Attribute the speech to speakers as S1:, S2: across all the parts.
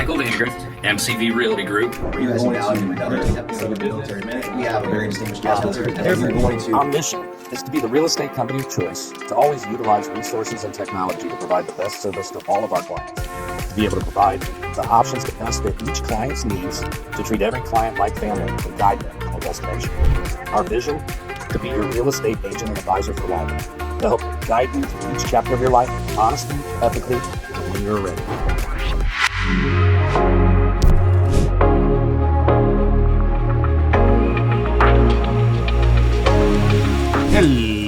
S1: Michael Vandegrift, MCV Realty Group.
S2: You guys are now in another episode of Military Minute. We have a very distinguished guest with us.
S3: Our mission is to be the real estate company of choice, to always utilize resources and technology to provide the best service to all of our clients, to be able to provide the options to best fit each client's needs, to treat every client like family, and guide them to a destination. Our vision, to be your real estate agent and advisor for life, to help guide you through each chapter of your life, honestly, ethically, and when you're ready.
S4: Hello.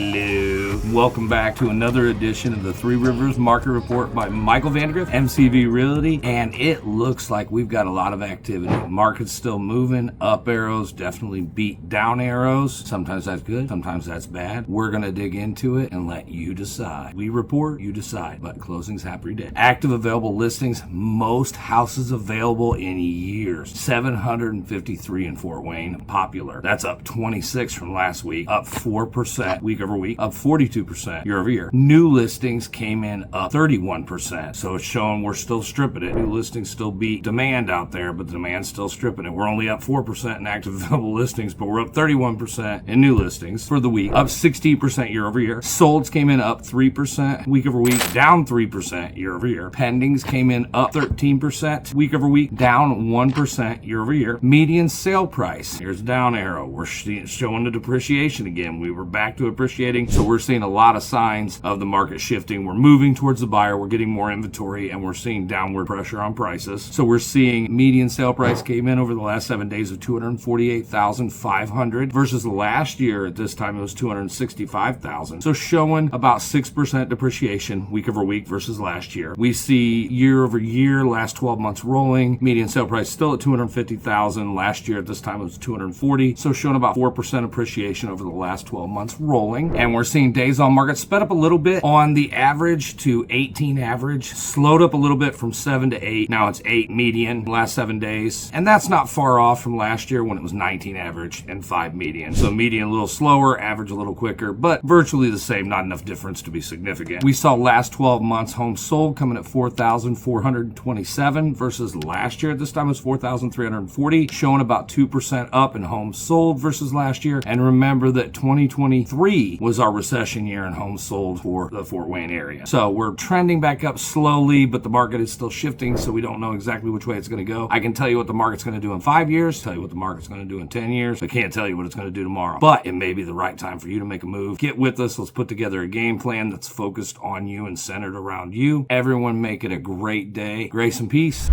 S4: Welcome back to another edition of the 3Rivers Market Report by Michael Vandegrift, MCV Realty, and it looks like we've got a lot of activity. Market's still moving. Up arrows definitely beat down arrows. Sometimes that's good, sometimes that's bad. We're going to dig into it and let you decide. We report, you decide, but closings happen every day. Active available listings, most houses available in years. 753 in Fort Wayne, popular. That's up 26 from last week, up 4% week over week, up 42% year over year. New listings came in up 31%. So it's showing we're still stripping it. New listings still beat demand out there, but the demand's still stripping it. We're only up 4% in active available listings, but we're up 31% in new listings for the week, up 16% year over year. Solds came in up 3% week over week, down 3% year over year. Pendings came in up 13% week over week, down 1% year over year. Median sale price, here's a down arrow. We're showing the depreciation again. We were back to appreciating, so we're seeing a lot of signs of the market shifting. We're moving towards the buyer. We're getting more inventory, and we're seeing downward pressure on prices. So we're seeing median sale price came in over the last 7 days of $248,500 versus last year at this time it was $265,000. So showing about 6% depreciation week over week versus last year. We see year over year, last 12 months rolling, median sale price still at $250,000. Last year at this time it was $240,000. So showing about 4% appreciation over the last 12 months rolling. And we're seeing days on market sped up a little bit on the average to 18 average, slowed up a little bit from 7 to 8. Now it's 8 median last 7 days. And that's not far off from last year when it was 19 average and 5 median. So median a little slower, average a little quicker, but virtually the same, not enough difference to be significant. We saw last 12 months homes sold coming at 4,427 versus last year at this time it was 4,340, showing about 2% up in homes sold versus last year. And remember that 2023 was our recession year in homes sold for the Fort Wayne area. So we're trending back up slowly, but the market is still shifting, so we don't know exactly which way it's going to go. I can tell you what the market's going to do in 5 years, tell you what the market's going to do in 10 years. I can't tell you what it's going to do tomorrow, but it may be the right time for you to make a move. Get with us. Let's put together a game plan that's focused on you and centered around you. Everyone make it a great day. Grace and peace.